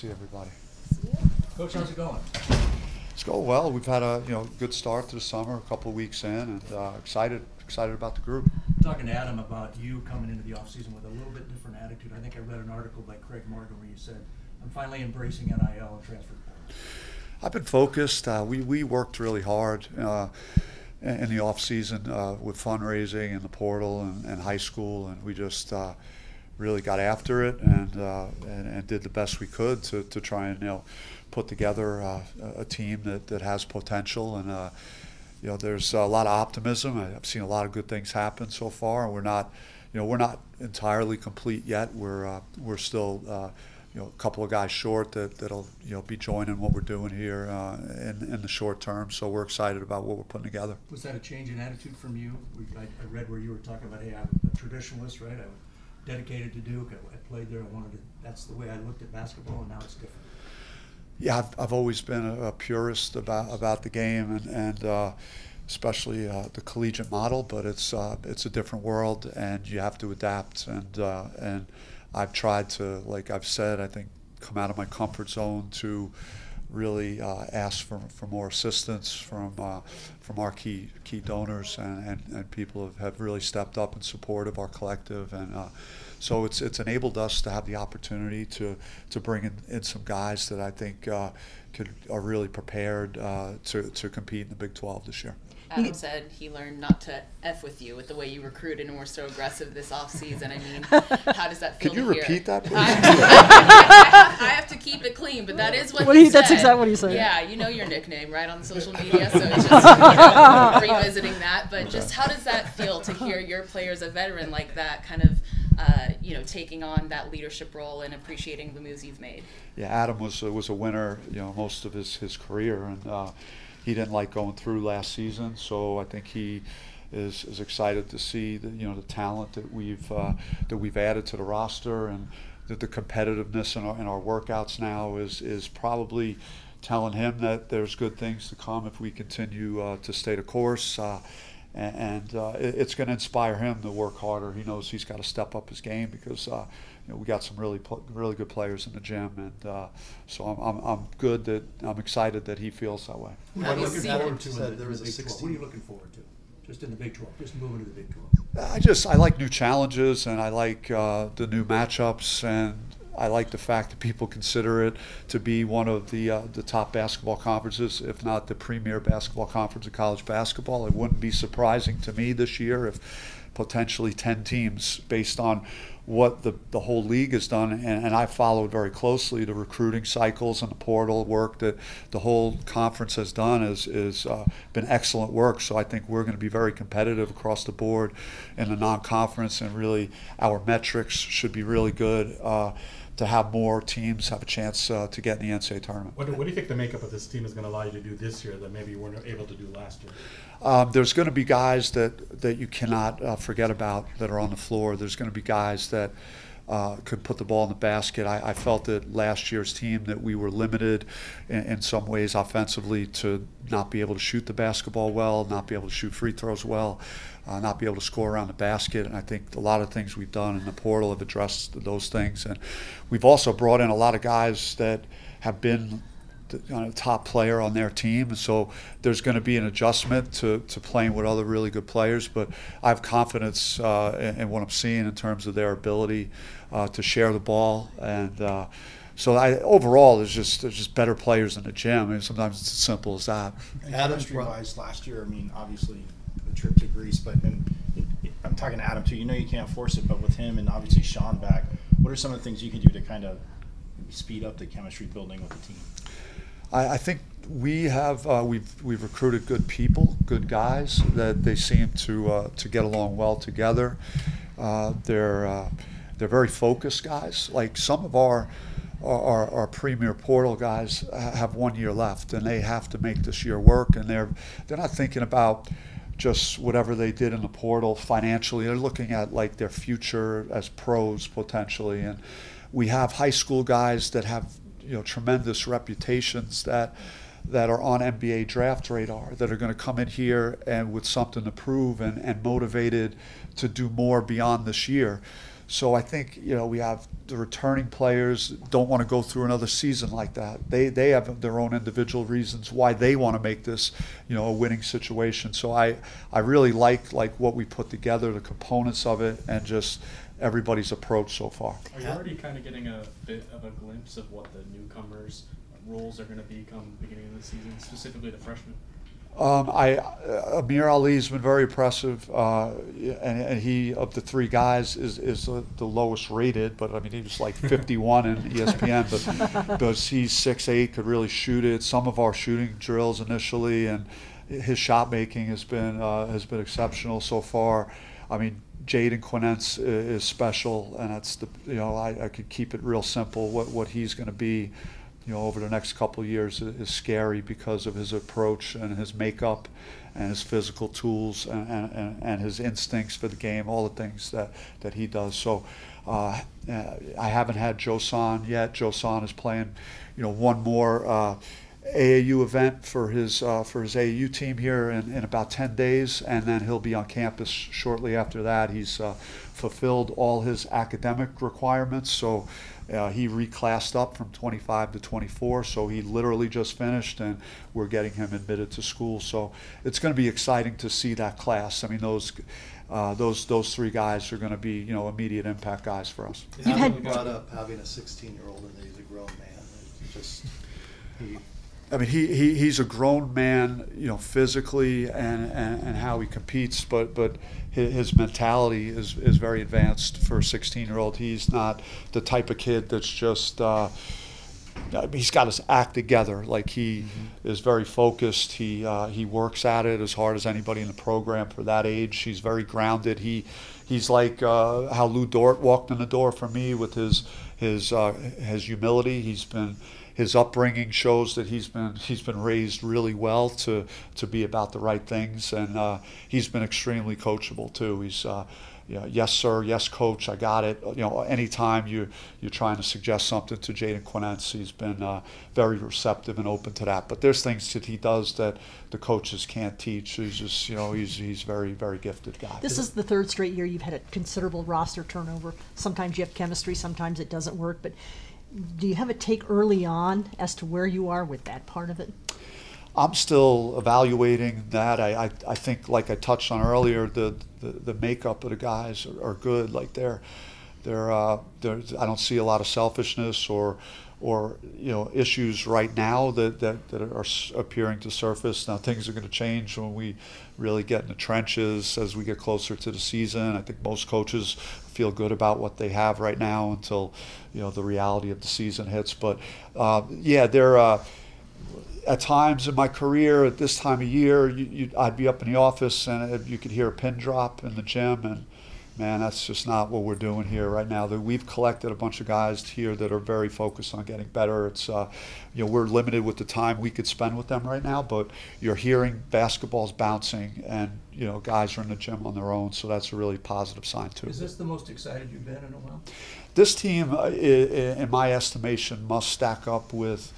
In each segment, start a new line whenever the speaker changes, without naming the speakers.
see everybody.
Coach, how's it going?
It's going well. We've had a good start to the summer, a couple of weeks in, and excited about the group.
Talking to Adam about you coming into the offseason with a little bit different attitude. I think I read an article by Craig Morgan where you said, "I'm finally embracing NIL and transfer portal."
I've been focused. We worked really hard in the off season with fundraising and the portal and high school, and we just really got after it and did the best we could to try and put together a team that has potential. And there's a lot of optimism. I've seen a lot of good things happen so far, and we're not entirely complete yet. We're still a couple of guys short that'll be joining what we're doing here in the short term. So we're excited about what we're putting together.
Was that a change in attitude from you? I read where you were talking about, hey, I'm a traditionalist, right? I was dedicated to Duke. I played there. That's the way I looked at basketball, and now it's different.
Yeah, I've always been a purist about the game and especially the collegiate model. But it's a different world, and you have to adapt. And I've tried to, like I've said, I think come out of my comfort zone to really ask for more assistance from our key donors and people have really stepped up in support of our collective, and so it's enabled us to have the opportunity to bring in some guys that I think are really prepared to compete in the Big 12 this year.
Adam said he learned not to F with you with the way you recruited and were so aggressive this offseason. I mean, how does that feel
Could you repeat that, please?
I have to keep it clean, but that is what he said.
That's exactly what he said.
Yeah, you know your nickname, right, on social media, so it's just revisiting that. But just how does that feel to hear your players, a veteran like that, kind of taking on that leadership role and appreciating the moves you've made?
Yeah, Adam was a winner, most of his career, and he didn't like going through last season, so I think he is excited to see the talent that we've added to the roster, and that the competitiveness in our workouts now is probably telling him that there's good things to come if we continue to stay the course. And it's going to inspire him to work harder. He knows he's got to step up his game because we got some really good players in the gym, and so I'm excited that he feels that way.
What are you looking forward to in the Big 12? What are you looking forward to? Just in the Big 12, just moving to the Big 12.
I like new challenges, and I like the new matchups, and I like the fact that people consider it to be one of the top basketball conferences, if not the premier basketball conference of college basketball. It wouldn't be surprising to me this year if potentially 10 teams, based on what the whole league has done, and I followed very closely the recruiting cycles and the portal work that the whole conference has done is been excellent work. So I think we're going to be very competitive across the board in the non-conference, and really our metrics should be really good to have more teams have a chance to get in the NCAA tournament.
What do you think the makeup of this team is going to allow you to do this year that maybe you weren't able to do last year?
There's going to be guys that you cannot forget about that are on the floor. There's going to be guys that could put the ball in the basket. I felt that last year's team that we were limited in some ways offensively to not be able to shoot the basketball well, not be able to shoot free throws well, not be able to score around the basket. And I think a lot of things we've done in the portal have addressed those things. And we've also brought in a lot of guys that have been a top player on their team, and so there's going to be an adjustment to playing with other really good players, but I have confidence in what I'm seeing in terms of their ability to share the ball, and so overall there's just better players in the gym, and sometimes it's as simple as that.
Chemistry-wise, last year, I mean, obviously the trip to Greece, but I'm talking to Adam too. You can't force it, but with him and obviously Sean back, what are some of the things you can do to kind of speed up the chemistry building with the team?
I think we have we've recruited good people, good guys that they seem to get along well together. They're very focused guys. Like some of our premier portal guys have 1 year left, and they have to make this year work. And they're not thinking about just whatever they did in the portal financially. They're looking at like their future as pros potentially. And we have high school guys that have tremendous reputations that are on NBA draft radar, that are going to come in here and with something to prove and motivated to do more beyond this year. So I think, you know, we have the returning players don't want to go through another season like that. They have their own individual reasons why they want to make this, you know, a winning situation. So I really like what we put together, the components of it, and just everybody's approach so far.
Are you already kind of getting a bit of a glimpse of what the newcomers' roles are going to be come beginning of the season, specifically the freshmen?
Amir Ali's been very impressive, and he, of the three guys, is the lowest rated. But I mean, he was like 51 in ESPN, but because he's 6'8", could really shoot it. Some of our shooting drills initially, and his shot making has been exceptional so far. I mean, Jaden Quinence is special, and that's the, you know, I could keep it real simple. What he's going to be, you know, over the next couple of years is scary because of his approach and his makeup and his physical tools and his instincts for the game, all the things that he does. So I haven't had Josan yet. Josan is playing, you know, one more AAU event for his AAU team here in about 10 days, and then he'll be on campus shortly after that. He's fulfilled all his academic requirements, so he reclassed up from 25 to 24, so he literally just finished, and we're getting him admitted to school. So it's going to be exciting to see that class. I mean, those three guys are going to be, you know, immediate impact guys for us.
You haven't brought up having a 16-year-old and he's a grown man.
I mean, he's a grown man, you know, physically and how he competes, but his mentality is very advanced for a 16-year-old. He's not the type of kid that's just he's got his act together. Like he is very focused. He works at it as hard as anybody in the program for that age. He's very grounded. He's like how Lou Dort walked in the door for me with his humility. His upbringing shows that he's been raised really well to be about the right things, and he's been extremely coachable too. He's yes sir, yes coach, I got it. You know, anytime you're trying to suggest something to Jaden Quinence, he's been very receptive and open to that. But there's things that he does that the coaches can't teach. He's just, you know, he's very, very gifted guy.
This is the third straight year you've had a considerable roster turnover. Sometimes you have chemistry, sometimes it doesn't work, but do you have a take early on as to where you are with that part of it?
I'm still evaluating that. I think, like I touched on earlier, the makeup of the guys are good. Like they're I don't see a lot of selfishness or you know, issues right now that are appearing to surface. Now things are going to change when we really get in the trenches as we get closer to the season. I think most coaches feel good about what they have right now until, you know, the reality of the season hits. But yeah, they're at times in my career at this time of year, I'd be up in the office and you could hear a pin drop in the gym, and man, that's just not what we're doing here right now. We've collected a bunch of guys here that are very focused on getting better. It's you know, we're limited with the time we could spend with them right now, but you're hearing basketball's bouncing, and you know, guys are in the gym on their own, so that's a really positive sign too.
Is this the most excited you've been in a while?
This team, in my estimation, must stack up with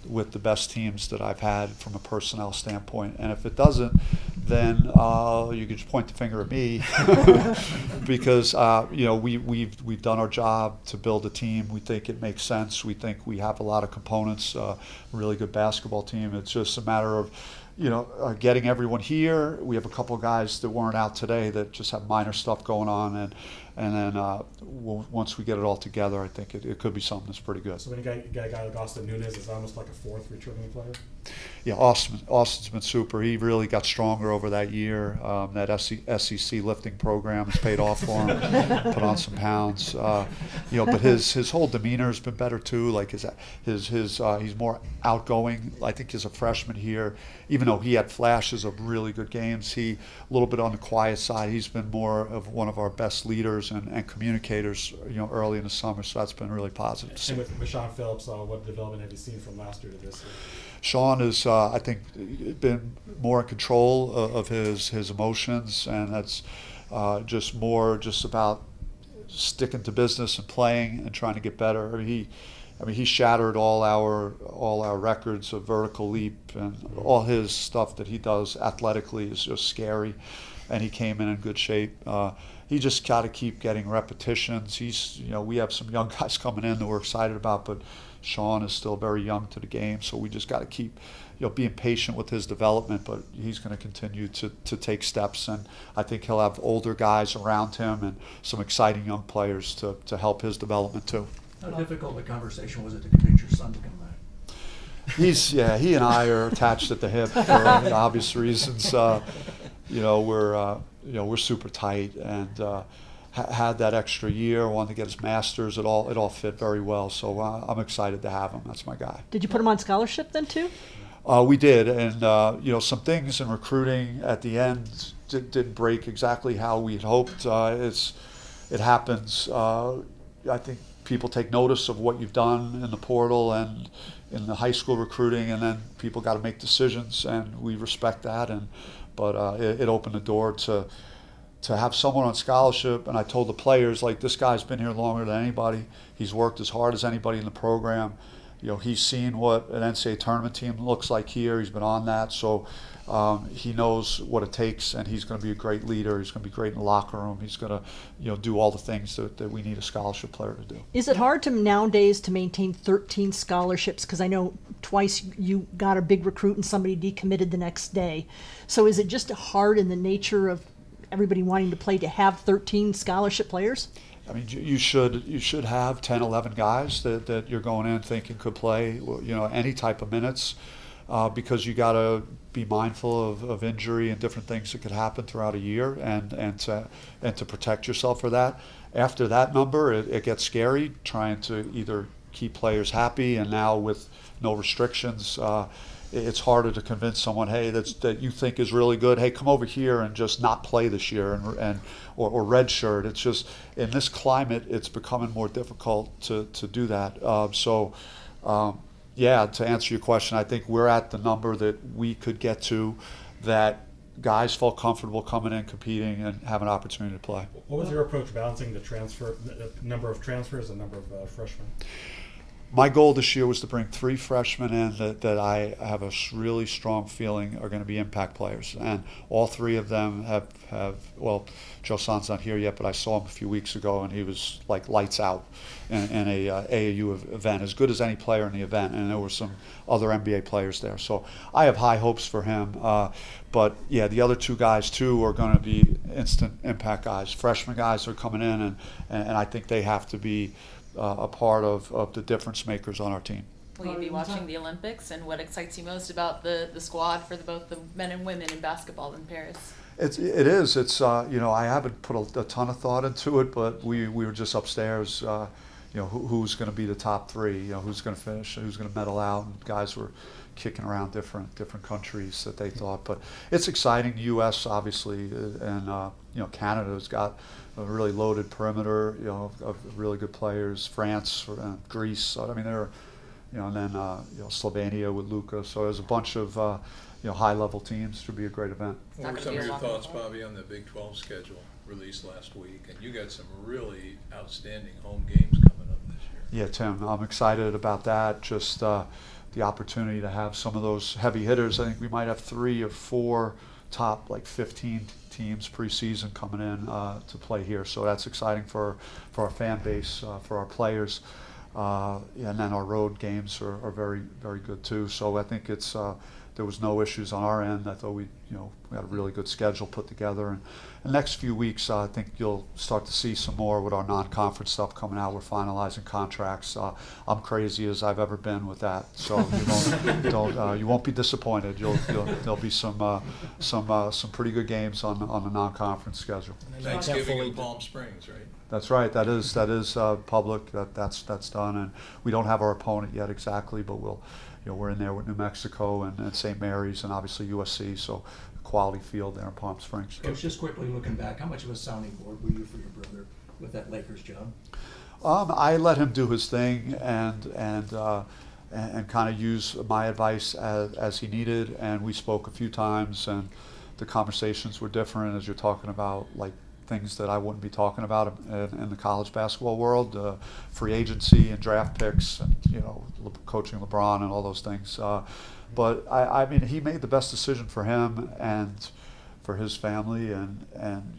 the best teams that I've had from a personnel standpoint. And if it doesn't, then you can just point the finger at me because you know, we've done our job to build a team. We think it makes sense. We think we have a lot of components, really good basketball team. It's just a matter of, you know, getting everyone here. We have a couple of guys that weren't out today that just have minor stuff going on, and then once we get it all together, I think it could be something that's pretty good.
So when you get a guy like Austin Nunes, it's almost like a fourth returning player?
Yeah, Austin's been super. He really got stronger over that year. That SEC lifting program has paid off for him. Put on some pounds. You know, but his whole demeanor has been better too. Like he's more outgoing. I think as a freshman here, even though he had flashes of really good games, he a little bit on the quiet side. He's been more of one of our best leaders and communicators, you know, early in the summer. So that's been really positive to see.
And with Sean Phillips, what development have you seen from last year to this year?
Sean has, I think, been more in control of his emotions, and that's just about sticking to business and playing and trying to get better. I mean, he shattered all our records of vertical leap, and all his stuff that he does athletically is just scary. And he came in good shape. he just got to keep getting repetitions. He's, we have some young guys coming in that we're excited about, but Sean is still very young to the game, so we just got to keep, being patient with his development. But he's going to continue to take steps, and I think he'll have older guys around him and some exciting young players to help his development too.
How difficult a conversation was it to convince your son to come back?
He and I are attached at the hip for obvious reasons. We're super tight, and had that extra year, wanted to get his master's. It all fit very well. So I'm excited to have him. That's my guy.
Did you put him on scholarship then too?
We did, and some things in recruiting at the end didn't break exactly how we'd hoped. It happens. I think people take notice of what you've done in the portal and in the high school recruiting, and then people got to make decisions, and we respect that. But it opened the door to have someone on scholarship, and I told the players, like, this guy's been here longer than anybody. He's worked as hard as anybody in the program. He's seen what an NCAA tournament team looks like here. He's been on that, so he knows what it takes, and he's going to be a great leader. He's going to be great in the locker room. He's going to, do all the things that we need a scholarship player to do.
Is it hard to nowadays to maintain 13 scholarships? Because I know twice you got a big recruit and somebody decommitted the next day. So is it just hard in the nature of everybody wanting to play to have 13 scholarship players?
I mean, you should have 10, 11 guys that you're going in thinking could play, any type of minutes, because you got to be mindful of injury and different things that could happen throughout a year, and to protect yourself for that. After that number, it gets scary trying to either keep players happy, and now with no restrictions, it's harder to convince someone, hey, that you think is really good, hey, come over here and just not play this year or redshirt. It's just, in this climate, it's becoming more difficult to do that. To answer your question, I think we're at the number that we could get to that guys felt comfortable coming in, competing, and have an opportunity to play.
What was your approach balancing the number of transfers and number of freshmen?
My goal this year was to bring 3 freshmen in that I have a really strong feeling are going to be impact players. And all 3 of them have Joe Son's not here yet, but I saw him a few weeks ago, and he was like lights out in a AAU event, as good as any player in the event. And there were some other NBA players there. So I have high hopes for him. But yeah, the other 2 guys too are going to be instant impact guys. Freshman guys are coming in, and I think they have to be a part of the difference makers on our team.
Will you be watching the Olympics, and what excites you most about the squad for both the men and women in basketball in Paris?
It is. It's I haven't put a ton of thought into it, but we were just upstairs. Who's going to be the top 3? Who's going to finish? Who's going to medal out? And guys were kicking around different countries that they thought, but it's exciting. The U.S. obviously, and Canada's got a really loaded perimeter, of really good players. France, Greece. I mean, and then Slovenia with Luka. So there's a bunch of high-level teams. Should be a great event.
What were some of your thoughts, Bobby, on the Big 12 schedule released last week? And you got some really outstanding home games coming up this year.
Yeah, Tim, I'm excited about that. Just the opportunity to have some of those heavy hitters. I think we might have 3 or 4 top 15 teams preseason coming in to play here. So that's exciting for our fan base, for our players. And then our road games are very, very good too. So I think there was no issues on our end. I thought we had a really good schedule put together. And the next few weeks, I think you'll start to see some more with our non-conference stuff coming out. We're finalizing contracts. I'm crazy as I've ever been with that. So you won't be disappointed. There'll be some pretty good games on the non-conference schedule.
Thanksgiving in Palm Springs, right?
That's right. That is public. That's done, and we don't have our opponent yet exactly, but we're in there with New Mexico and St. Mary's and obviously USC. So quality field there in Palm Springs.
Coach, just quickly looking back, how much of a sounding board were you for your brother with that Lakers job?
I let him do his thing and kind of use my advice as he needed. And we spoke a few times, and the conversations were different as you're talking about things that I wouldn't be talking about in the college basketball world, free agency and draft picks, and coaching LeBron and all those things. But I mean, he made the best decision for him, and for his family, and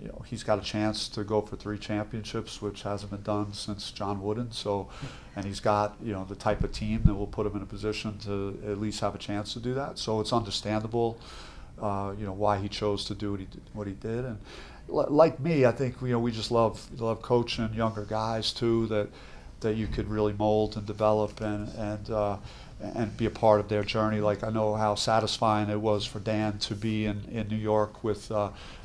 you know, he's got a chance to go for 3 championships, which hasn't been done since John Wooden. So, and he's got, you know, the type of team that will put him in a position to at least have a chance to do that. So it's understandable, you know, why he chose to do what he did. And like me, I think, you know, we just love coaching younger guys too, that you could really mold and develop and be a part of their journey. Like, I know how satisfying it was for Dan to be in New York with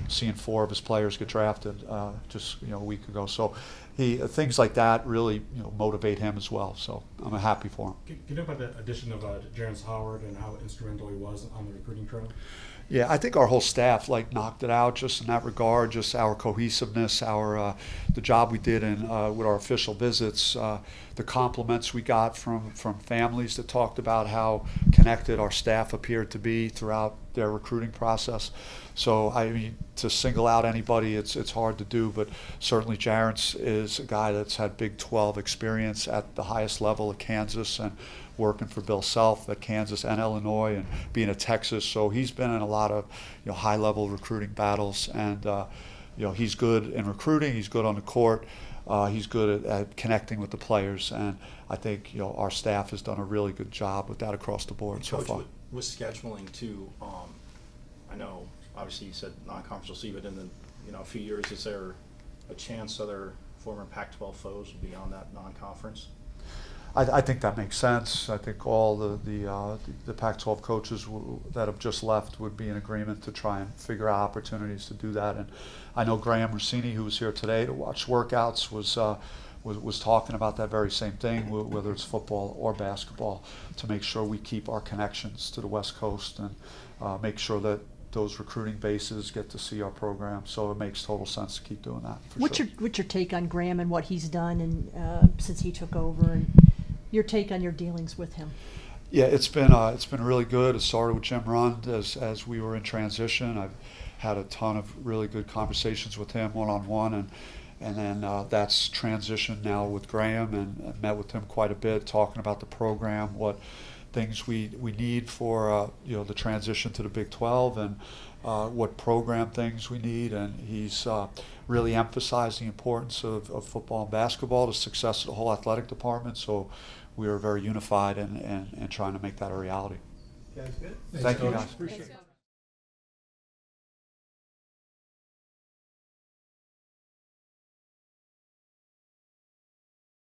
seeing 4 of his players get drafted just, you know, a week ago. So things like that really, you know, motivate him as well. So I'm happy for him.
Can you talk about the addition of Jarence Howard and how instrumental he was on the recruiting trail?
Yeah, I think our whole staff like knocked it out just in that regard. Just our cohesiveness, our the job we did in with our official visits, the compliments we got from families that talked about how connected our staff appeared to be throughout their recruiting process. So I mean, to single out anybody, it's hard to do, but certainly Jarence is a guy that's had Big 12 experience at the highest level at Kansas and working for Bill Self at Kansas and Illinois and being at Texas. So he's been in a lot of, you know, high-level recruiting battles, and you know, he's good in recruiting. He's good on the court. He's good at connecting with the players, and I think, you know, our staff has done a really good job with that across the board so far.
With scheduling too, I know obviously you said non-conference will see, but in the, you know, a few years, is there a chance other former Pac-12 foes will be on that non-conference?
I think that makes sense. I think all the Pac-12 coaches that have just left would be in agreement to try and figure out opportunities to do that. And I know Graham Rossini, who was here today to watch workouts, was talking about that very same thing, whether it's football or basketball, to make sure we keep our connections to the West Coast and make sure that those recruiting bases get to see our program. So it makes total sense to keep doing that.
What's your take on Graham and what he's done and since he took over, and your take on your dealings with him?
Yeah, it's been really good. It started with Jim Rund as we were in transition. I've had a ton of really good conversations with him one-on-one, and then that's transitioned now with Graham, and I met with him quite a bit, talking about the program, what things we need for you know, the transition to the Big 12, and what program things we need. And he's really emphasized the importance of football and basketball, the success of the whole athletic department. So we are very unified and trying to make that a reality.
Guys, good.
Thank you, guys.
Appreciate it.